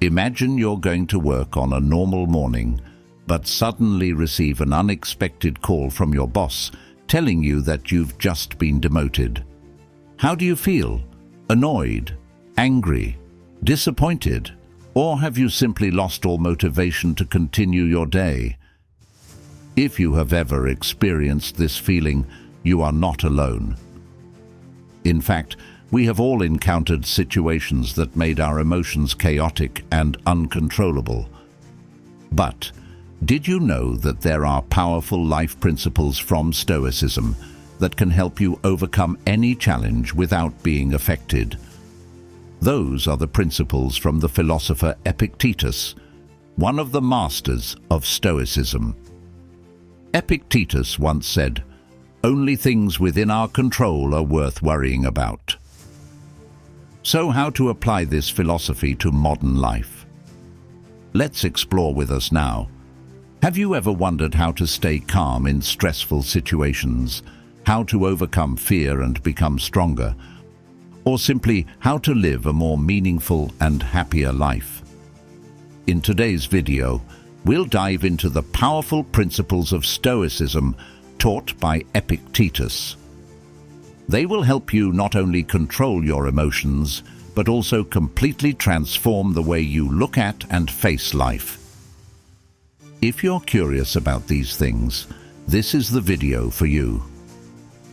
Imagine you're going to work on a normal morning, but suddenly receive an unexpected call from your boss telling you that you've just been demoted. How do you feel? Annoyed? Angry? Disappointed? Or have you simply lost all motivation to continue your day? If you have ever experienced this feeling, you are not alone. In fact, we have all encountered situations that made our emotions chaotic and uncontrollable. But did you know that there are powerful life principles from Stoicism that can help you overcome any challenge without being affected? Those are the principles from the philosopher Epictetus, one of the masters of Stoicism. Epictetus once said, "Only things within our control are worth worrying about." So how to apply this philosophy to modern life? Let's explore with us now. Have you ever wondered how to stay calm in stressful situations, how to overcome fear and become stronger, or simply how to live a more meaningful and happier life? In today's video, we'll dive into the powerful principles of Stoicism taught by Epictetus. They will help you not only control your emotions, but also completely transform the way you look at and face life. If you're curious about these things, this is the video for you.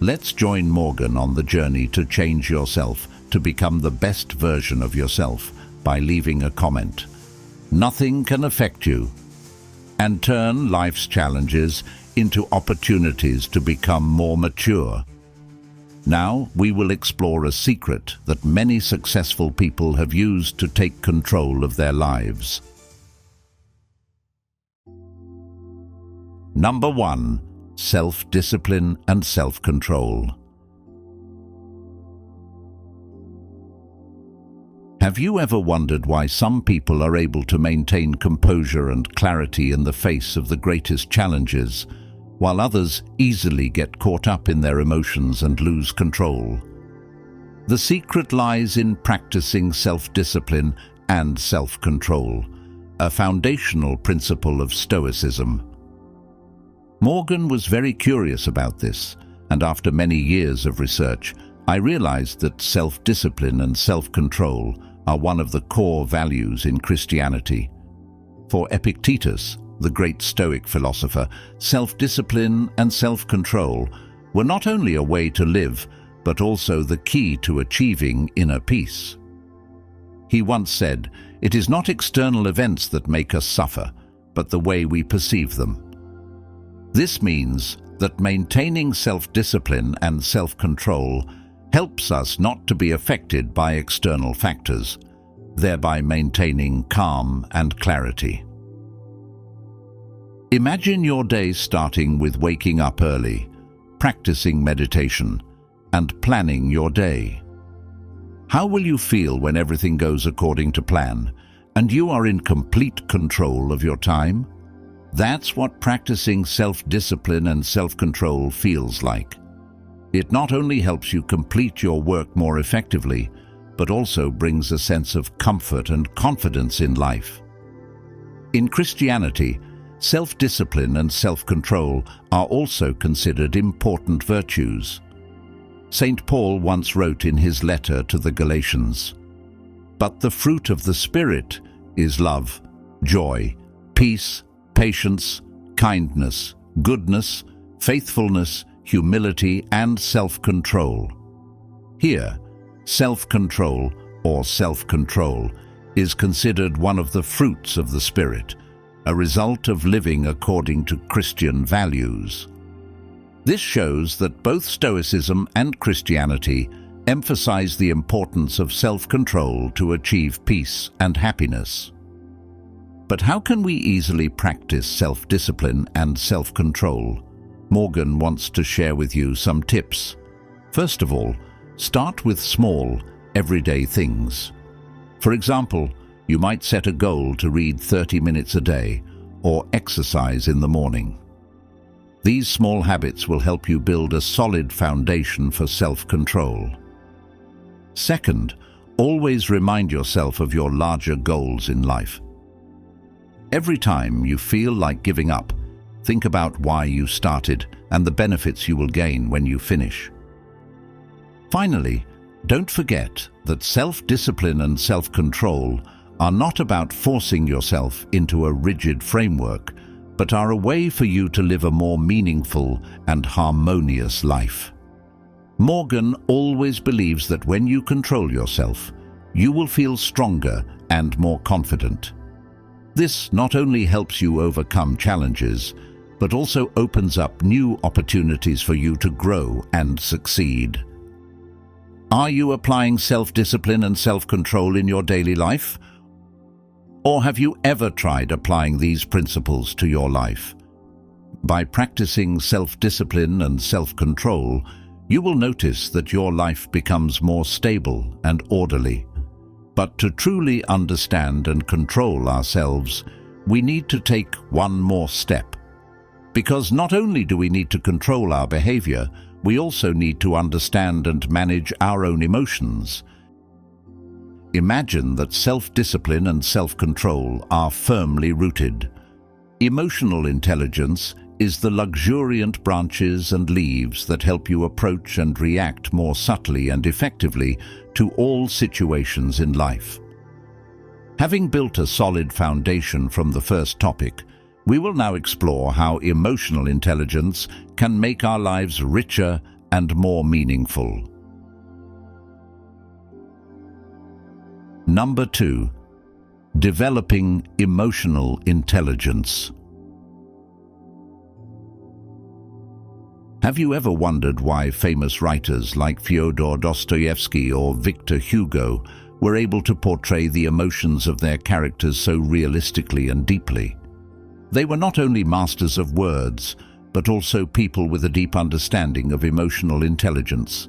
Let's join Morgan on the journey to change yourself, to become the best version of yourself by leaving a comment. Nothing can affect you, and turn life's challenges into opportunities to become more mature. Now we will explore a secret that many successful people have used to take control of their lives. Number 1. Self-discipline and self-control. Have you ever wondered why some people are able to maintain composure and clarity in the face of the greatest challenges, while others easily get caught up in their emotions and lose control? The secret lies in practicing self-discipline and self-control, a foundational principle of Stoicism. Morgan was very curious about this, and after many years of research, I realized that self-discipline and self-control are one of the core values in Christianity. For Epictetus, the great Stoic philosopher, self-discipline and self-control were not only a way to live, but also the key to achieving inner peace. He once said, "It is not external events that make us suffer, but the way we perceive them." This means that maintaining self-discipline and self-control helps us not to be affected by external factors, thereby maintaining calm and clarity. Imagine your day starting with waking up early, practicing meditation, and planning your day. How will you feel when everything goes according to plan, and you are in complete control of your time? That's what practicing self-discipline and self-control feels like. It not only helps you complete your work more effectively, but also brings a sense of comfort and confidence in life. In Christianity, self-discipline and self-control are also considered important virtues. St. Paul once wrote in his letter to the Galatians, "But the fruit of the Spirit is love, joy, peace, patience, kindness, goodness, faithfulness, humility, and self-control." Here, self-control or self-control is considered one of the fruits of the Spirit, a result of living according to Christian values. This shows that both Stoicism and Christianity emphasize the importance of self-control to achieve peace and happiness. But how can we easily practice self-discipline and self-control? Morgan wants to share with you some tips. First of all, start with small, everyday things. For example, you might set a goal to read 30 minutes a day or exercise in the morning. These small habits will help you build a solid foundation for self-control. Second, always remind yourself of your larger goals in life. Every time you feel like giving up, think about why you started and the benefits you will gain when you finish. Finally, don't forget that self-discipline and self-control are not about forcing yourself into a rigid framework, but are a way for you to live a more meaningful and harmonious life. Morgan always believes that when you control yourself, you will feel stronger and more confident. This not only helps you overcome challenges, but also opens up new opportunities for you to grow and succeed. Are you applying self-discipline and self-control in your daily life? Or have you ever tried applying these principles to your life? By practicing self-discipline and self-control, you will notice that your life becomes more stable and orderly. But to truly understand and control ourselves, we need to take one more step. Because not only do we need to control our behavior, we also need to understand and manage our own emotions. Imagine that self-discipline and self-control are firmly rooted. Emotional intelligence is the luxuriant branches and leaves that help you approach and react more subtly and effectively to all situations in life. Having built a solid foundation from the first topic, we will now explore how emotional intelligence can make our lives richer and more meaningful. Number 2. Developing emotional intelligence. Have you ever wondered why famous writers like Fyodor Dostoevsky or Victor Hugo were able to portray the emotions of their characters so realistically and deeply? They were not only masters of words, but also people with a deep understanding of emotional intelligence.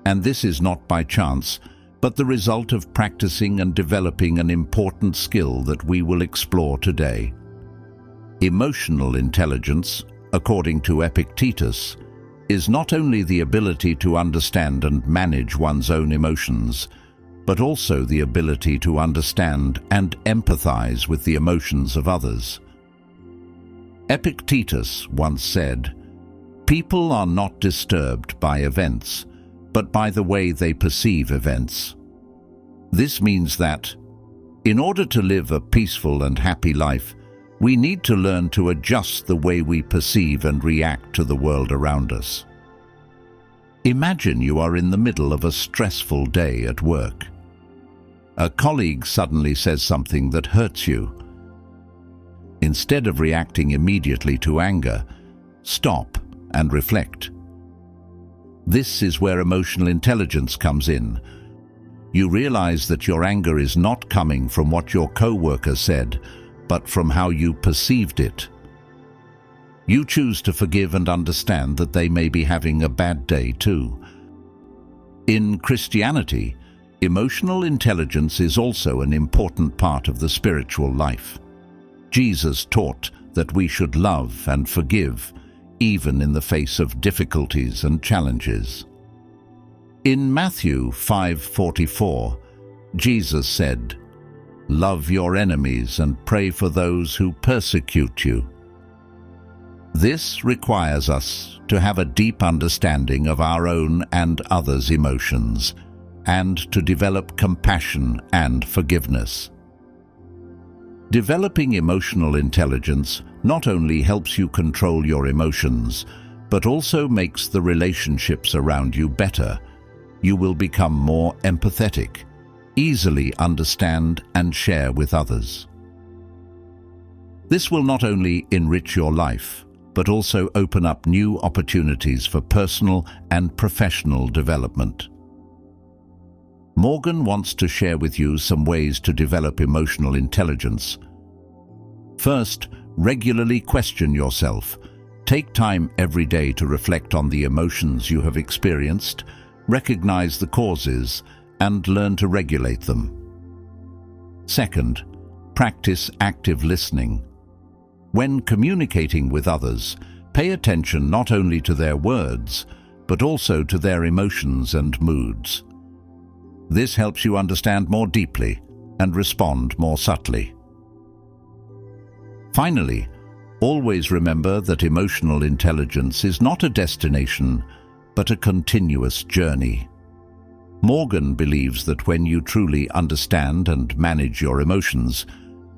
And this is not by chance, but the result of practicing and developing an important skill that we will explore today. Emotional intelligence, according to Epictetus, is not only the ability to understand and manage one's own emotions, but also the ability to understand and empathize with the emotions of others. Epictetus once said, "People are not disturbed by events, but by the way they perceive events." This means that, in order to live a peaceful and happy life, we need to learn to adjust the way we perceive and react to the world around us. Imagine you are in the middle of a stressful day at work. A colleague suddenly says something that hurts you. Instead of reacting immediately to anger, stop and reflect. This is where emotional intelligence comes in. You realize that your anger is not coming from what your co-worker said, but from how you perceived it. You choose to forgive and understand that they may be having a bad day too. In Christianity, emotional intelligence is also an important part of the spiritual life. Jesus taught that we should love and forgive, even in the face of difficulties and challenges. In Matthew 5:44, Jesus said, "Love your enemies and pray for those who persecute you." This requires us to have a deep understanding of our own and others' emotions, and to develop compassion and forgiveness. Developing emotional intelligence not only helps you control your emotions, but also makes the relationships around you better. You will become more empathetic, easily understand and share with others. This will not only enrich your life, but also open up new opportunities for personal and professional development. Morgan wants to share with you some ways to develop emotional intelligence. First, regularly question yourself. Take time every day to reflect on the emotions you have experienced, recognize the causes, and learn to regulate them. Second, practice active listening. When communicating with others, pay attention not only to their words, but also to their emotions and moods. This helps you understand more deeply and respond more subtly. Finally, always remember that emotional intelligence is not a destination, but a continuous journey. Morgan believes that when you truly understand and manage your emotions,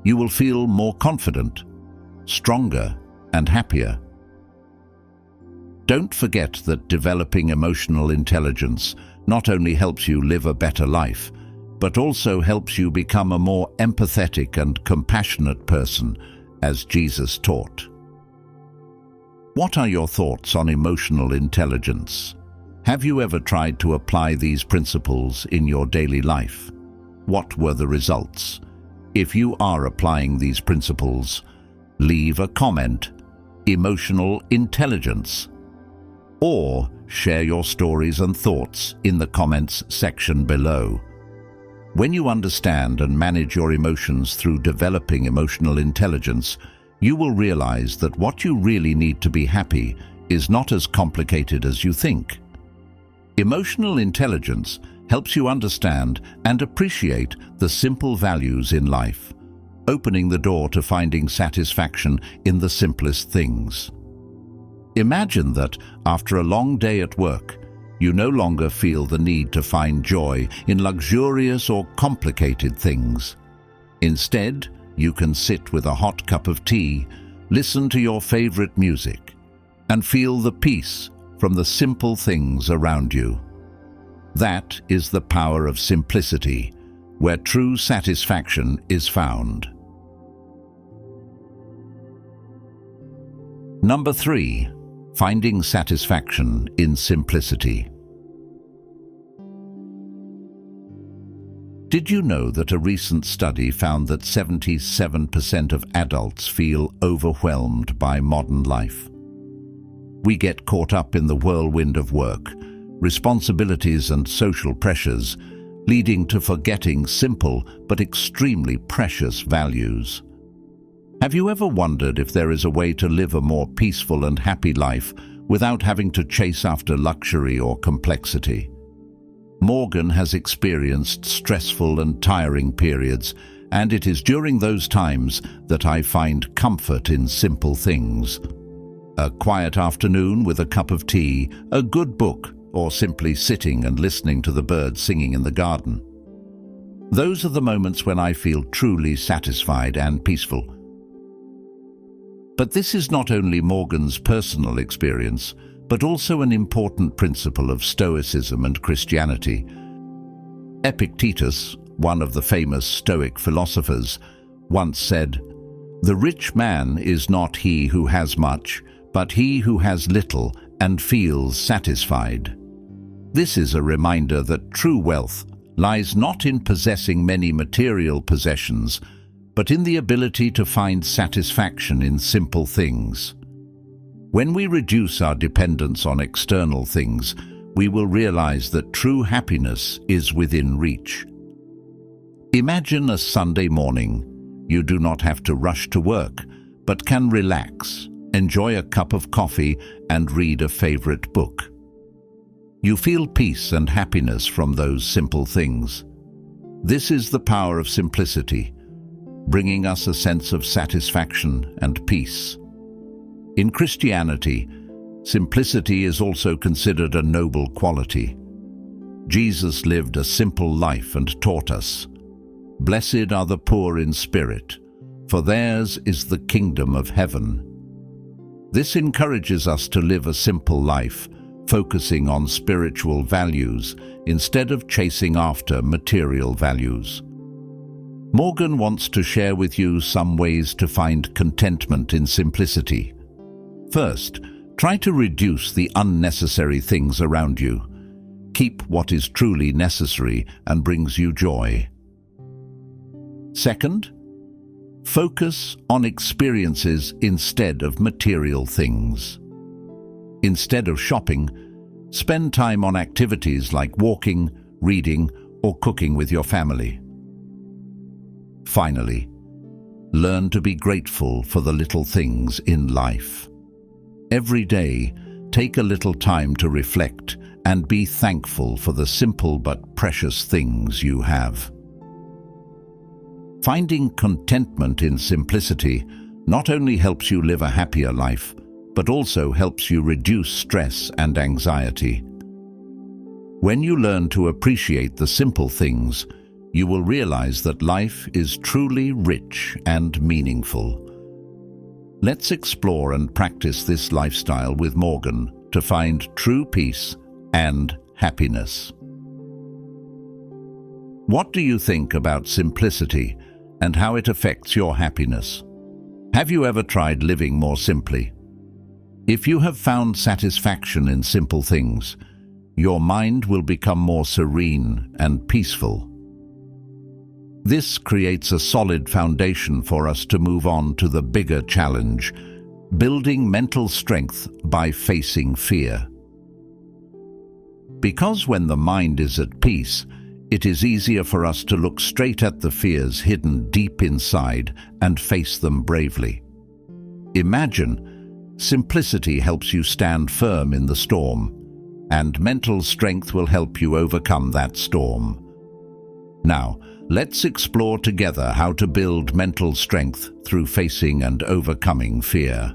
you will feel more confident, stronger, and happier. Don't forget that developing emotional intelligence not only helps you live a better life, but also helps you become a more empathetic and compassionate person, as Jesus taught. What are your thoughts on emotional intelligence? Have you ever tried to apply these principles in your daily life? What were the results? If you are applying these principles, leave a comment, emotional intelligence, or share your stories and thoughts in the comments section below. When you understand and manage your emotions through developing emotional intelligence, you will realize that what you really need to be happy is not as complicated as you think. Emotional intelligence helps you understand and appreciate the simple values in life, opening the door to finding satisfaction in the simplest things. Imagine that after a long day at work, you no longer feel the need to find joy in luxurious or complicated things. Instead, you can sit with a hot cup of tea, listen to your favorite music, and feel the peace from the simple things around you. That is the power of simplicity, where true satisfaction is found. Number 3. Finding satisfaction in simplicity. Did you know that a recent study found that 77% of adults feel overwhelmed by modern life? We get caught up in the whirlwind of work, responsibilities and social pressures, leading to forgetting simple but extremely precious values. Have you ever wondered if there is a way to live a more peaceful and happy life without having to chase after luxury or complexity? Morgan has experienced stressful and tiring periods, and it is during those times that I find comfort in simple things. A quiet afternoon with a cup of tea, a good book, or simply sitting and listening to the birds singing in the garden. Those are the moments when I feel truly satisfied and peaceful. But this is not only Morgan's personal experience, but also an important principle of Stoicism and Christianity. Epictetus, one of the famous Stoic philosophers, once said, "The rich man is not he who has much, but he who has little and feels satisfied." This is a reminder that true wealth lies not in possessing many material possessions, but in the ability to find satisfaction in simple things. When we reduce our dependence on external things, we will realize that true happiness is within reach. Imagine a Sunday morning. You do not have to rush to work, but can relax, enjoy a cup of coffee, and read a favorite book. You feel peace and happiness from those simple things. This is the power of simplicity, bringing us a sense of satisfaction and peace. In Christianity, simplicity is also considered a noble quality. Jesus lived a simple life and taught us, "Blessed are the poor in spirit, for theirs is the kingdom of heaven." This encourages us to live a simple life, focusing on spiritual values instead of chasing after material values. Morgan wants to share with you some ways to find contentment in simplicity. First, try to reduce the unnecessary things around you. Keep what is truly necessary and brings you joy. Second, focus on experiences instead of material things. Instead of shopping, spend time on activities like walking, reading, or cooking with your family. Finally, learn to be grateful for the little things in life. Every day, take a little time to reflect and be thankful for the simple but precious things you have. Finding contentment in simplicity not only helps you live a happier life, but also helps you reduce stress and anxiety. When you learn to appreciate the simple things, you will realize that life is truly rich and meaningful. Let's explore and practice this lifestyle with Morgan to find true peace and happiness. What do you think about simplicity and how it affects your happiness? Have you ever tried living more simply? If you have found satisfaction in simple things, your mind will become more serene and peaceful. This creates a solid foundation for us to move on to the bigger challenge, building mental strength by facing fear. Because when the mind is at peace, it is easier for us to look straight at the fears hidden deep inside and face them bravely. Imagine, simplicity helps you stand firm in the storm, and mental strength will help you overcome that storm. Now, let's explore together how to build mental strength through facing and overcoming fear.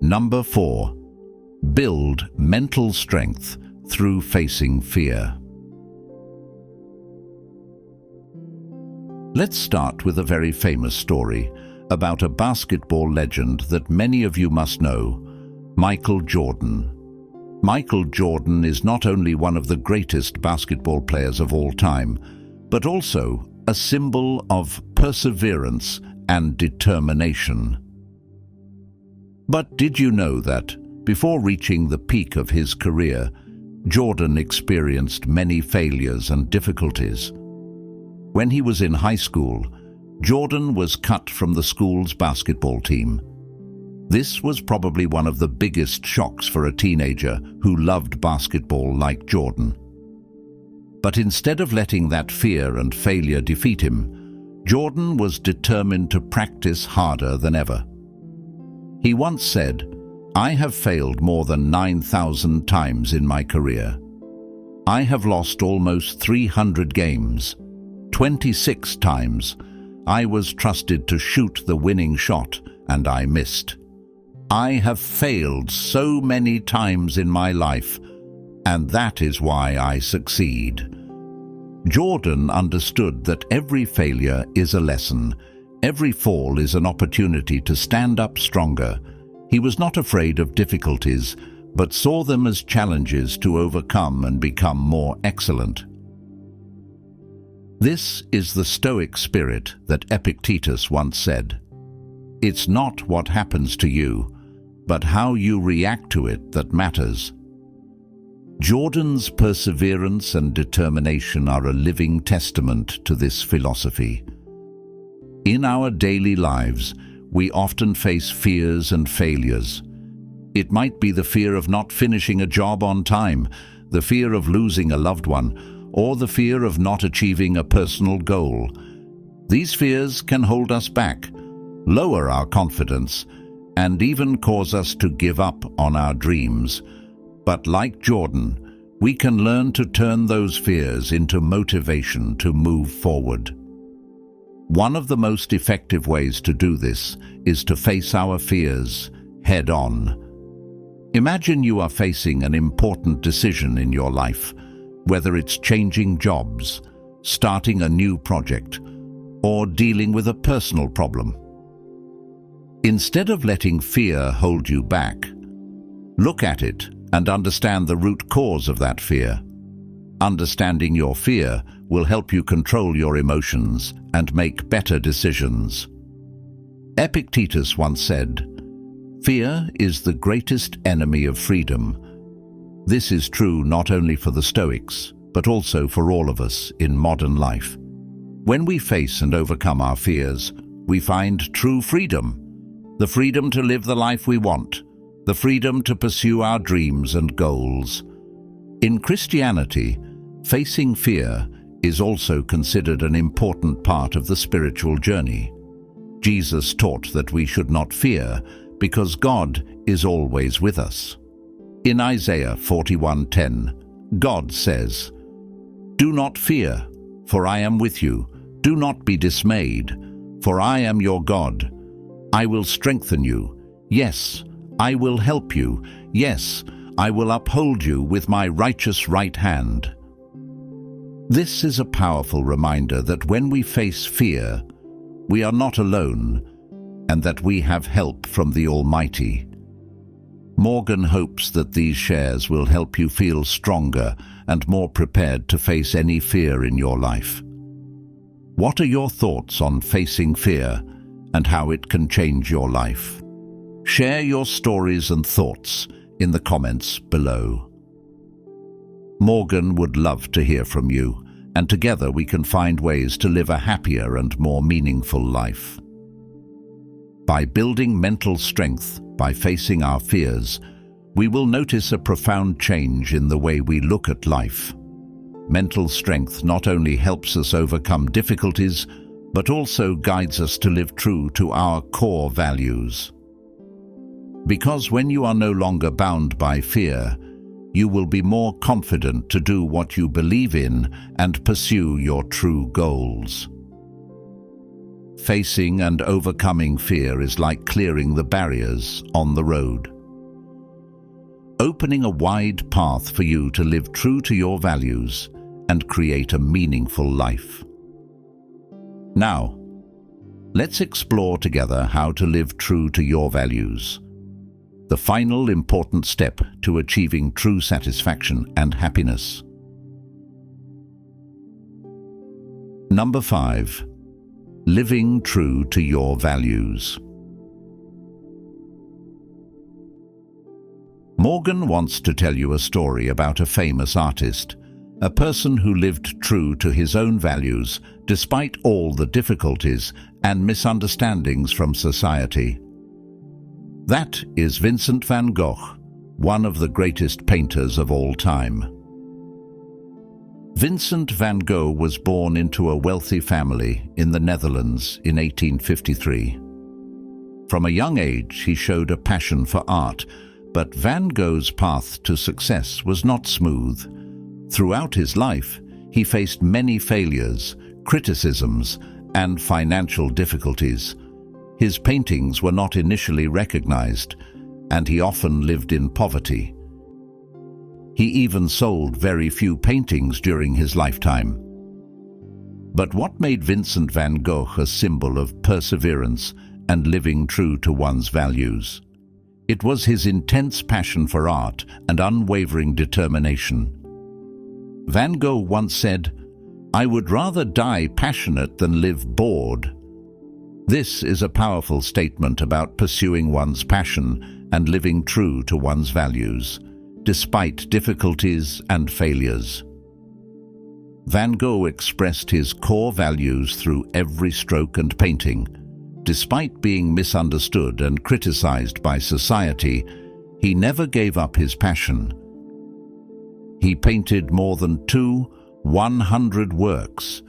Number 4. Build mental strength through facing fear. Let's start with a very famous story about a basketball legend that many of you must know, Michael Jordan. Michael Jordan is not only one of the greatest basketball players of all time, but also a symbol of perseverance and determination. But did you know that, before reaching the peak of his career, Jordan experienced many failures and difficulties? When he was in high school, Jordan was cut from the school's basketball team. This was probably one of the biggest shocks for a teenager who loved basketball like Jordan. But instead of letting that fear and failure defeat him, Jordan was determined to practice harder than ever. He once said, "I have failed more than 9,000 times in my career. I have lost almost 300 games. 26 times I was trusted to shoot the winning shot and I missed. I have failed so many times in my life, and that is why I succeed." Jordan understood that every failure is a lesson. Every fall is an opportunity to stand up stronger. He was not afraid of difficulties, but saw them as challenges to overcome and become more excellent. This is the Stoic spirit that Epictetus once said. It's not what happens to you, but how you react to it that matters. Jordan's perseverance and determination are a living testament to this philosophy. In our daily lives, we often face fears and failures. It might be the fear of not finishing a job on time, the fear of losing a loved one, or the fear of not achieving a personal goal. These fears can hold us back, lower our confidence, and even cause us to give up on our dreams. But like Jordan, we can learn to turn those fears into motivation to move forward. One of the most effective ways to do this is to face our fears head on. Imagine you are facing an important decision in your life, whether it's changing jobs, starting a new project, or dealing with a personal problem. Instead of letting fear hold you back, look at it and understand the root cause of that fear. Understanding your fear will help you control your emotions and make better decisions. Epictetus once said, "Fear is the greatest enemy of freedom." This is true not only for the Stoics, but also for all of us in modern life. When we face and overcome our fears, we find true freedom. The freedom to live the life we want, the freedom to pursue our dreams and goals. In Christianity, facing fear is also considered an important part of the spiritual journey. Jesus taught that we should not fear, because God is always with us. In Isaiah 41:10, God says, "Do not fear, for I am with you. Do not be dismayed, for I am your God. I will strengthen you. Yes, I will help you. Yes, I will uphold you with my righteous right hand." This is a powerful reminder that when we face fear, we are not alone, and that we have help from the Almighty. Morgan hopes that these shares will help you feel stronger and more prepared to face any fear in your life. What are your thoughts on facing fear and how it can change your life? Share your stories and thoughts in the comments below. Morgan would love to hear from you, and together we can find ways to live a happier and more meaningful life. By building mental strength by facing our fears, we will notice a profound change in the way we look at life. Mental strength not only helps us overcome difficulties, but also guides us to live true to our core values. Because when you are no longer bound by fear, you will be more confident to do what you believe in and pursue your true goals. Facing and overcoming fear is like clearing the barriers on the road, opening a wide path for you to live true to your values and create a meaningful life. Now, let's explore together how to live true to your values, the final important step to achieving true satisfaction and happiness. Number 5. Living true to your values. Morgan wants to tell you a story about a famous artist, a person who lived true to his own values despite all the difficulties and misunderstandings from society. That is Vincent van Gogh, one of the greatest painters of all time. Vincent van Gogh was born into a wealthy family in the Netherlands in 1853. From a young age, he showed a passion for art, but Van Gogh's path to success was not smooth. Throughout his life, he faced many failures, criticisms, and financial difficulties. His paintings were not initially recognized, and he often lived in poverty. He even sold very few paintings during his lifetime. But what made Vincent van Gogh a symbol of perseverance and living true to one's values? It was his intense passion for art and unwavering determination. Van Gogh once said, "I would rather die passionate than live bored." This is a powerful statement about pursuing one's passion and living true to one's values, despite difficulties and failures. Van Gogh expressed his core values through every stroke and painting. Despite being misunderstood and criticized by society, he never gave up his passion. He painted more than 100 works,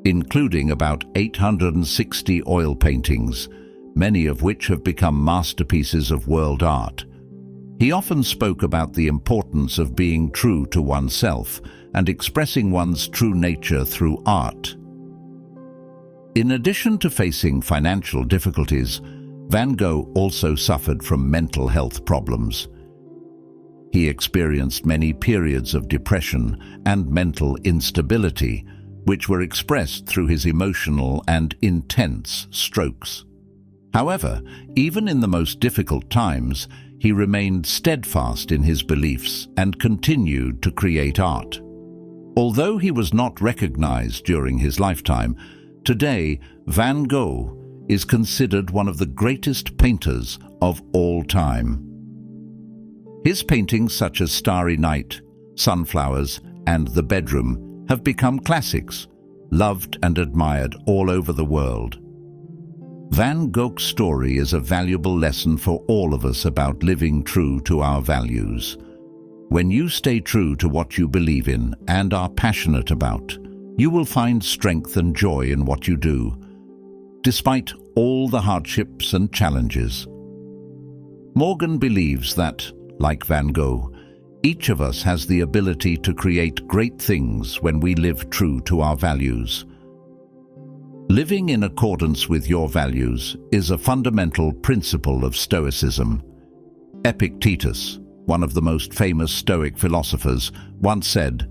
including about 860 oil paintings, many of which have become masterpieces of world art. He often spoke about the importance of being true to oneself and expressing one's true nature through art. In addition to facing financial difficulties, Van Gogh also suffered from mental health problems. He experienced many periods of depression and mental instability, which were expressed through his emotional and intense strokes. However, even in the most difficult times, he remained steadfast in his beliefs and continued to create art. Although he was not recognized during his lifetime, today Van Gogh is considered one of the greatest painters of all time. His paintings such as Starry Night, Sunflowers, and The Bedroom have become classics, loved and admired all over the world. Van Gogh's story is a valuable lesson for all of us about living true to our values. When you stay true to what you believe in and are passionate about, you will find strength and joy in what you do, despite all the hardships and challenges. Morgan believes that, like Van Gogh, each of us has the ability to create great things when we live true to our values. Living in accordance with your values is a fundamental principle of Stoicism. Epictetus, one of the most famous Stoic philosophers, once said,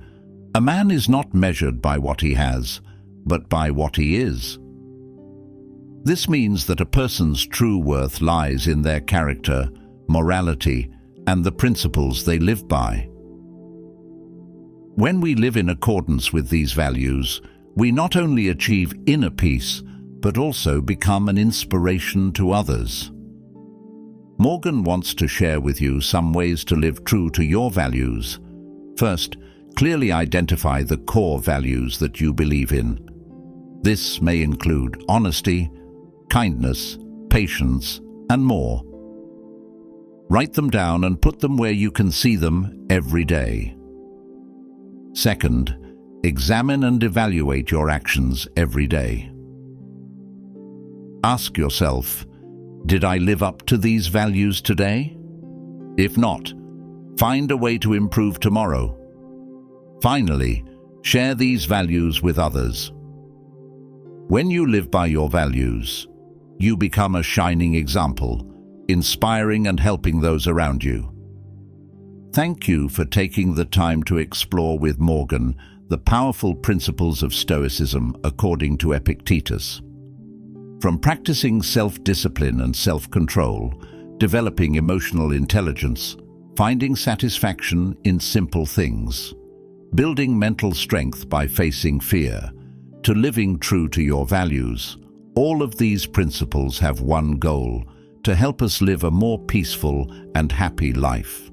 "A man is not measured by what he has, but by what he is." This means that a person's true worth lies in their character, morality, and the principles they live by. When we live in accordance with these values, we not only achieve inner peace, but also become an inspiration to others. Morgan wants to share with you some ways to live true to your values. First, clearly identify the core values that you believe in. This may include honesty, kindness, patience, and more. Write them down and put them where you can see them every day. Second, examine and evaluate your actions every day. Ask yourself, did I live up to these values today? If not, find a way to improve tomorrow. Finally, share these values with others. When you live by your values, you become a shining example, inspiring and helping those around you. Thank you for taking the time to explore with Morgan the powerful principles of Stoicism according to Epictetus. From practicing self-discipline and self-control, developing emotional intelligence, finding satisfaction in simple things, building mental strength by facing fear, to living true to your values, all of these principles have one goal: to help us live a more peaceful and happy life.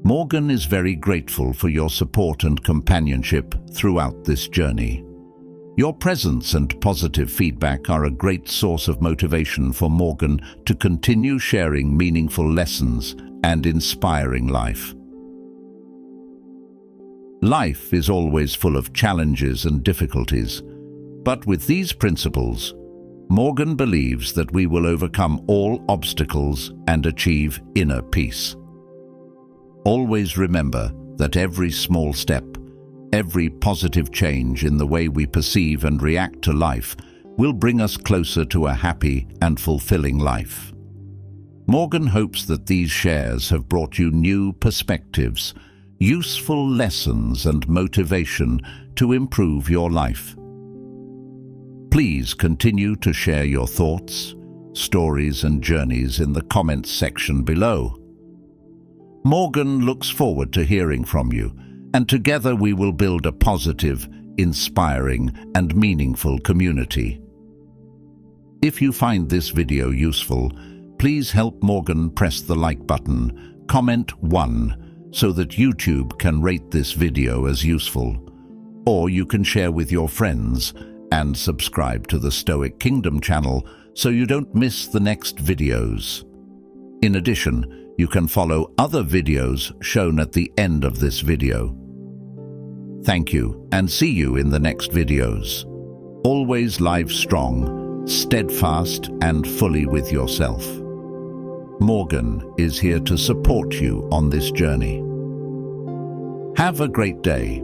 Morgan is very grateful for your support and companionship throughout this journey. Your presence and positive feedback are a great source of motivation for Morgan to continue sharing meaningful lessons and inspiring life. Life is always full of challenges and difficulties, but with these principles, Morgan believes that we will overcome all obstacles and achieve inner peace. Always remember that every small step, every positive change in the way we perceive and react to life will bring us closer to a happy and fulfilling life. Morgan hopes that these shares have brought you new perspectives, useful lessons and motivation to improve your life. Please continue to share your thoughts, stories and journeys in the comments section below. Morgan looks forward to hearing from you, and together we will build a positive, inspiring and meaningful community. If you find this video useful, please help Morgan press the like button, comment 1 so that YouTube can rate this video as useful, or you can share with your friends and subscribe to the Stoic Kingdom channel so you don't miss the next videos. In addition, you can follow other videos shown at the end of this video. Thank you, and see you in the next videos. Always live strong, steadfast, and fully with yourself. Morgan is here to support you on this journey. Have a great day.